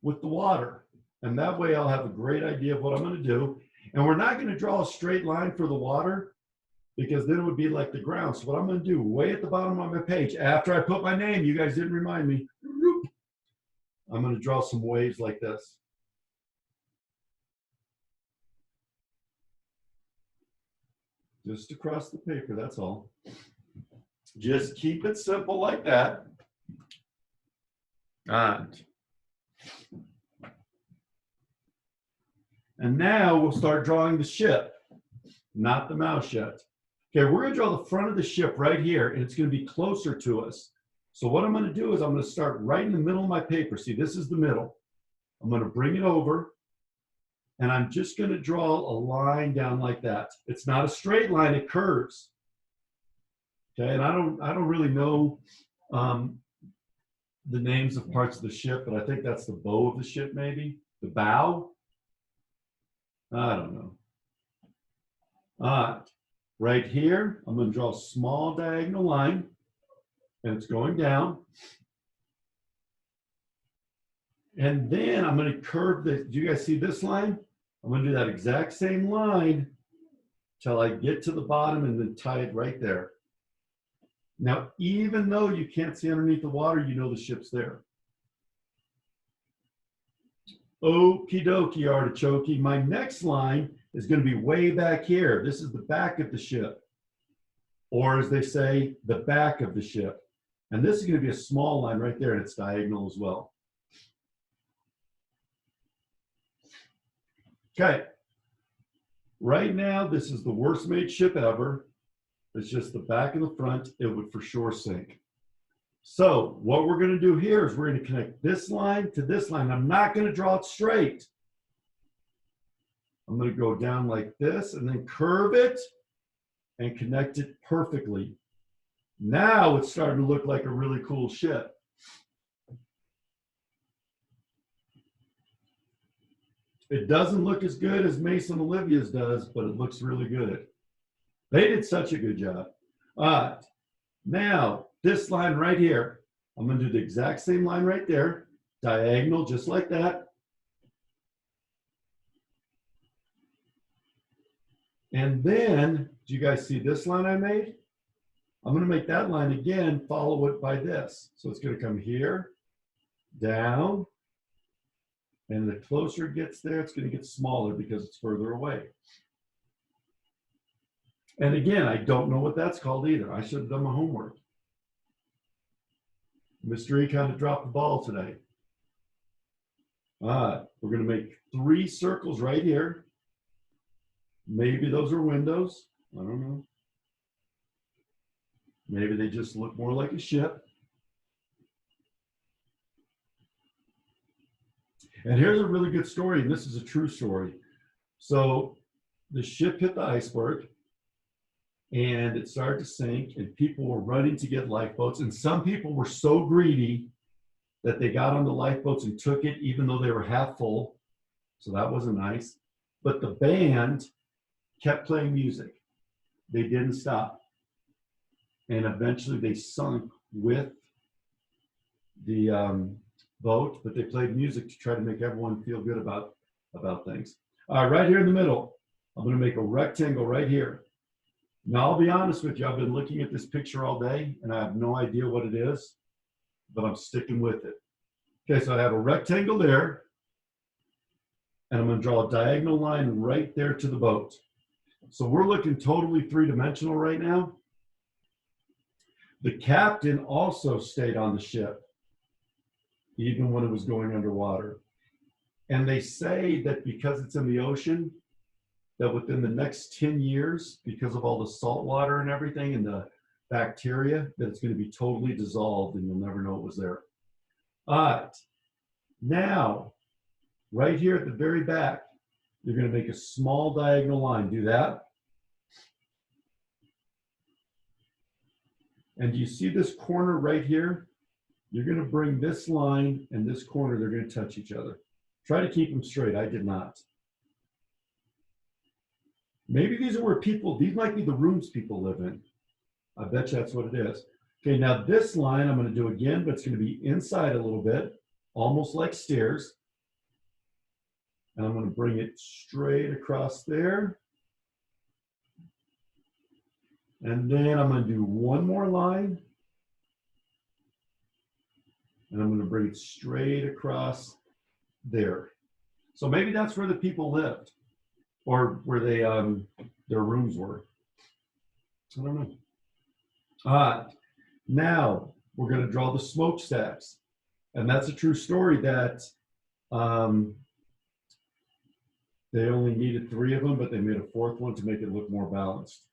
with the water. And that way I'll have a great idea of what I'm going to do. And we're not going to draw a straight line for the water because then it would be like the ground. So what I'm going to do, way at the bottom of my page, after I put my name, you guys didn't remind me, I'm going to draw some waves like this. Just across the paper, that's all. Just keep it simple like that. And now we'll start drawing the ship, not the mouse yet. Okay, we're going to draw the front of the ship right here, and it's going to be closer to us. So what I'm going to do is I'm going to start right in the middle of my paper. See, this is the middle. I'm going to bring it over, and I'm just going to draw a line down like that. It's not a straight line, it curves. Okay, and I don't really know the names of parts of the ship, but I think that's the bow of the ship, maybe the bow. I don't know. All right, right here, I'm going to draw a small diagonal line, and it's going down. And then I'm going to curve this. Do you guys see this line? I'm going to do that exact same line till I get to the bottom and then tie it right there. Now, even though you can't see underneath the water, you know the ship's there. Okie dokie, artichokey. My next line is going to be way back here. This is the back of the ship. Or as they say, the back of the ship. And this is going to be a small line right there, and it's diagonal as well. Okay. Right now, this is the worst made ship ever. It's just the back and the front. It would for sure sink. So what we're going to do here is we're going to connect this line to this line. I'm not going to draw it straight. I'm going to go down like this and then curve it and connect it perfectly. Now it's starting to look like a really cool ship. It doesn't look as good as Mason Olivia's does, but it looks really good. They did such a good job. All right. Now, this line right here, I'm going to do the exact same line right there, diagonal, just like that. And then, do you guys see this line I made? I'm going to make that line again, follow it by this. So it's going to come here, down, and the closer it gets there, it's going to get smaller because it's further away. And again, I don't know what that's called either. I should have done my homework. Mystery kind of dropped the ball today. All right, we're going to make 3 circles right here. Maybe those are windows. I don't know. Maybe they just look more like a ship. And here's a really good story, and this is a true story. So the ship hit the iceberg, and it started to sink, and people were running to get lifeboats, and some people were so greedy that they got on the lifeboats and took it even though they were half full. So that wasn't nice. But the band kept playing music. They didn't stop. And eventually they sunk with the boat, but they played music to try to make everyone feel good about things. All right, right here in the middle, I'm going to make a rectangle right here. Now, I'll be honest with you, I've been looking at this picture all day, and I have no idea what it is, but I'm sticking with it. Okay, so I have a rectangle there, and I'm going to draw a diagonal line right there to the boat. So we're looking totally 3-dimensional right now. The captain also stayed on the ship, even when it was going underwater. And they say that because it's in the ocean, that within the next 10 years, because of all the salt water and everything and the bacteria, that it's going to be totally dissolved and you'll never know it was there. All right. Now, right here at the very back, you're going to make a small diagonal line. Do that. And do you see this corner right here? You're going to bring this line and this corner, they're going to touch each other. Try to keep them straight. I did not. Maybe these are where people, these might be the rooms people live in. I bet you that's what it is. Okay, now this line I'm going to do again, but it's going to be inside a little bit, almost like stairs. And I'm going to bring it straight across there. And then I'm going to do one more line. And I'm going to bring it straight across there. So maybe that's where the people lived, or where they their rooms were. I don't know. All right. Now we're going to draw the smokestacks. And that's a true story that they only needed 3 of them, but they made a 4th one to make it look more balanced.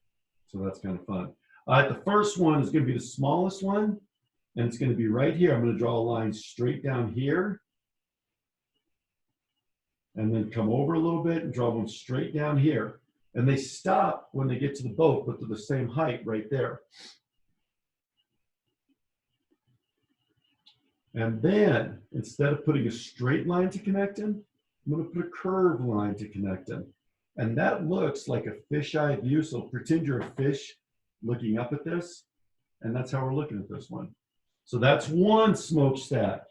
So that's kind of fun. All right, the first one is going to be the smallest one, and it's going to be right here. I'm going to draw a line straight down here, and then come over a little bit and draw one straight down here. And they stop when they get to the boat, but they're the same height right there. And then, instead of putting a straight line to connect them, I'm going to put a curved line to connect them. And that looks like a fisheye view. So pretend you're a fish looking up at this. And that's how we're looking at this one. So that's one smokestack.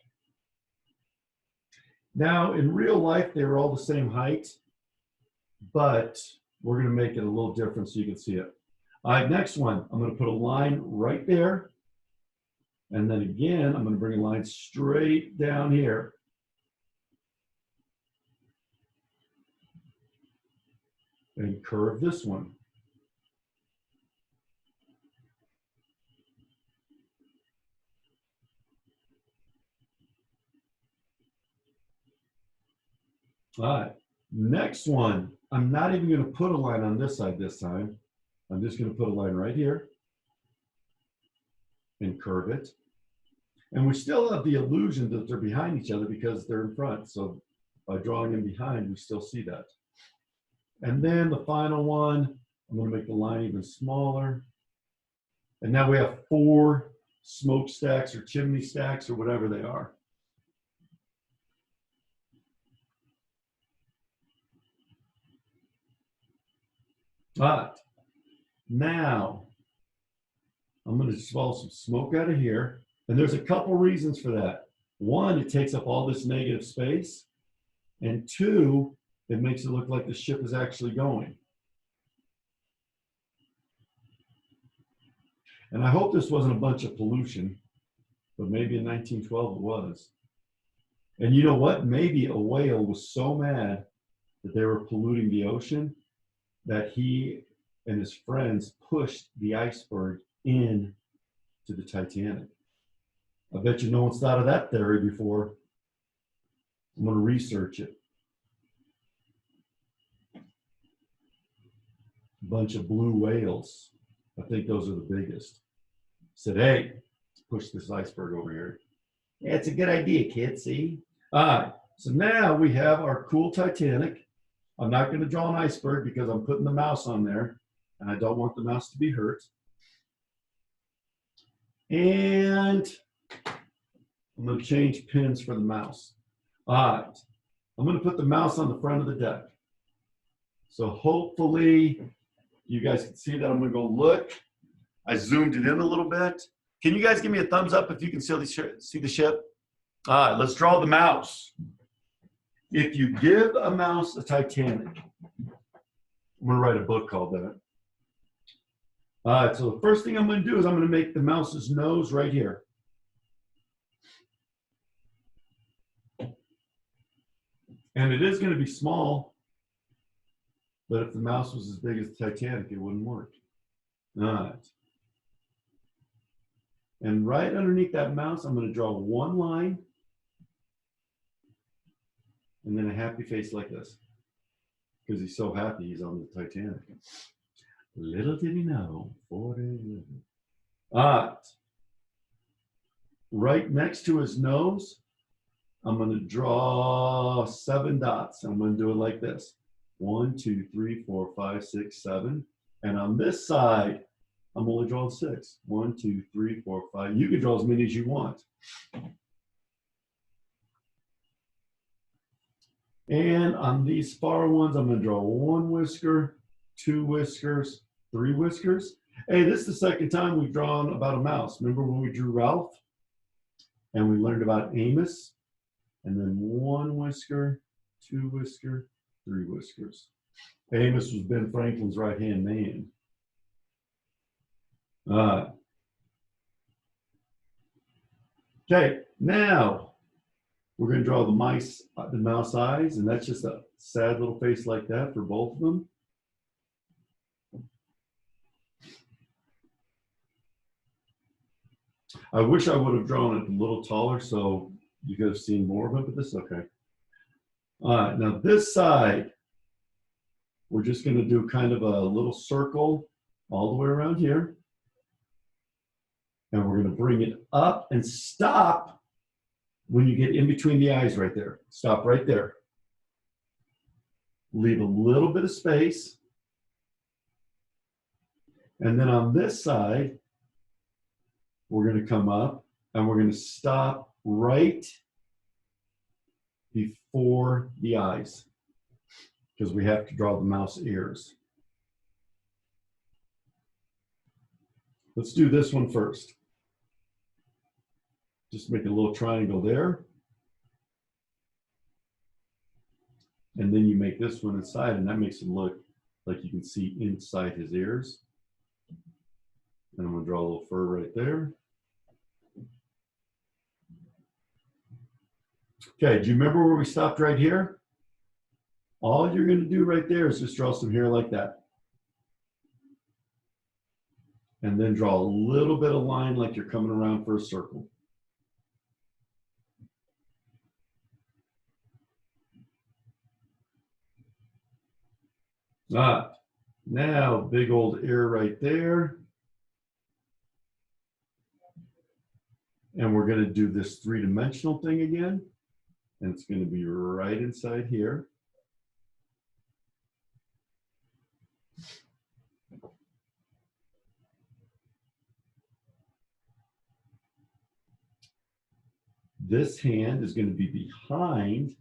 Now, in real life, they were all the same height, but we're going to make it a little different so you can see it. All right, next one, I'm going to put a line right there. And then again, I'm going to bring a line straight down here. And curve this one. All right, next one. I'm not even going to put a line on this side this time. I'm just going to put a line right here and curve it. And we still have the illusion that they're behind each other because they're in front. So by drawing them behind, we still see that. And then the final one, I'm going to make the line even smaller. And now we have 4 smokestacks or chimney stacks or whatever they are. All right, now I'm going to swallow some smoke out of here. And there's a couple reasons for that. 1, it takes up all this negative space. And 2, it makes it look like the ship is actually going. And I hope this wasn't a bunch of pollution, but maybe in 1912 it was. And you know what? Maybe a whale was so mad that they were polluting the ocean that he and his friends pushed the iceberg in to the Titanic. I bet you no one's thought of that theory before. I'm going to research it. A bunch of blue whales. I think those are the biggest. Said, hey, let's push this iceberg over here. Yeah, it's a good idea, kid, see? All right, so now we have our cool Titanic. I'm not going to draw an iceberg because I'm putting the mouse on there, and I don't want the mouse to be hurt. And I'm going to change pins for the mouse. All right, I'm going to put the mouse on the front of the deck. So hopefully you guys can see that. I'm going to go look. I zoomed it in a little bit. Can you guys give me a thumbs up if you can see the ship? All right, let's draw the mouse. If you give a mouse a Titanic, I'm going to write a book called that. All right, so the first thing I'm going to do is I'm going to make the mouse's nose right here. And it is going to be small, but if the mouse was as big as the Titanic, it wouldn't work. All right. And right underneath that mouse, I'm going to draw one line and then a happy face like this, because he's so happy he's on the Titanic. Little did he know. All right. Right next to his nose, I'm going to draw 7 dots. I'm going to do it like this. 1, 2, 3, 4, 5, 6, 7. And on this side, I'm only drawing 6. 1, 2, 3, 4, 5. You can draw as many as you want. And on these far ones, I'm going to draw 1 whisker, 2 whiskers, 3 whiskers. Hey, this is the second time we've drawn about a mouse. Remember when we drew Ralph? And we learned about Amos? And then 1 whisker, 2 whisker, 3 whiskers. Amos was Ben Franklin's right-hand man. Okay, now we're going to draw the mouse eyes, and that's just a sad little face like that for both of them. I wish I would have drawn it a little taller so you could have seen more of it, but this is okay. All right, now this side, we're just going to do kind of a little circle all the way around here. And we're going to bring it up and stop when you get in between the eyes right there. Stop right there. Leave a little bit of space. And then on this side, we're going to come up and we're going to stop right before the eyes because we have to draw the mouse ears. Let's do this one first. Just make a little triangle there. And then you make this one inside, and that makes it look like you can see inside his ears. And I'm going to draw a little fur right there. Okay, do you remember where we stopped right here? All you're going to do right there is just draw some hair like that. And then draw a little bit of line like you're coming around for a circle. Now big old ear right there. And we're going to do this three-dimensional thing again. And it's going to be right inside here. This hand is going to be behind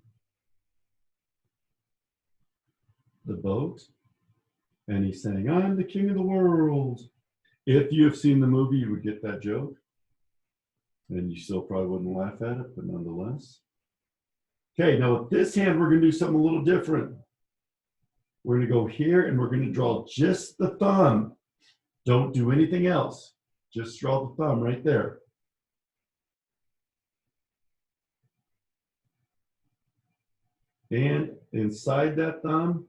the boat. And he's saying, I'm the king of the world. If you have seen the movie, you would get that joke. And you still probably wouldn't laugh at it, but nonetheless. Okay, now with this hand, we're going to do something a little different. We're going to go here and we're going to draw just the thumb. Don't do anything else. Just draw the thumb right there. And inside that thumb,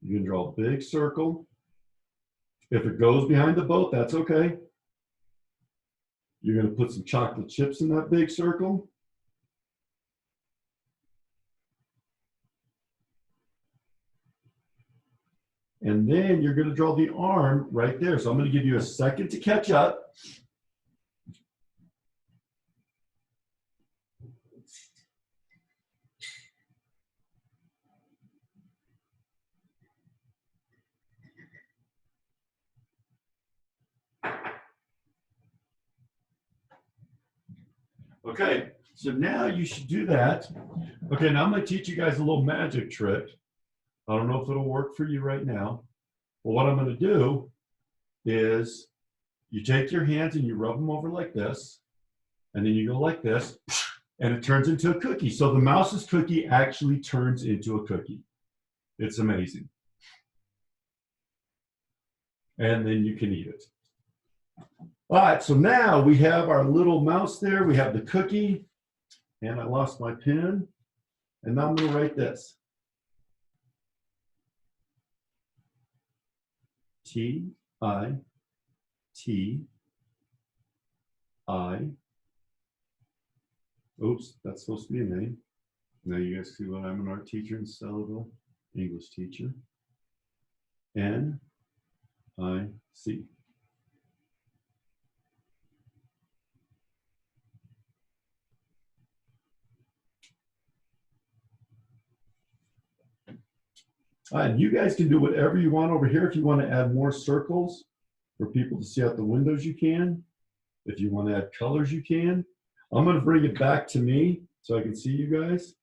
you can draw a big circle. If it goes behind the boat, that's okay. You're going to put some chocolate chips in that big circle. And then you're going to draw the arm right there. So I'm going to give you a second to catch up. Okay, so now you should do that. Okay, now I'm going to teach you guys a little magic trick. I don't know if it'll work for you right now. But what I'm going to do is you take your hands and you rub them over like this. And then you go like this. And it turns into a cookie. So the mouse's cookie actually turns into a cookie. It's amazing. And then you can eat it. All right, so now we have our little mouse there. We have the cookie. And I lost my pen. And now I'm going to write this. T-I-T-I. Oops, that's supposed to be a name. Now you guys see what I'm an art teacher instead of an English teacher. N-I-C. And you guys can do whatever you want over here. If you want to add more circles for people to see out the windows, you can. If you want to add colors, you can. I'm going to bring it back to me so I can see you guys.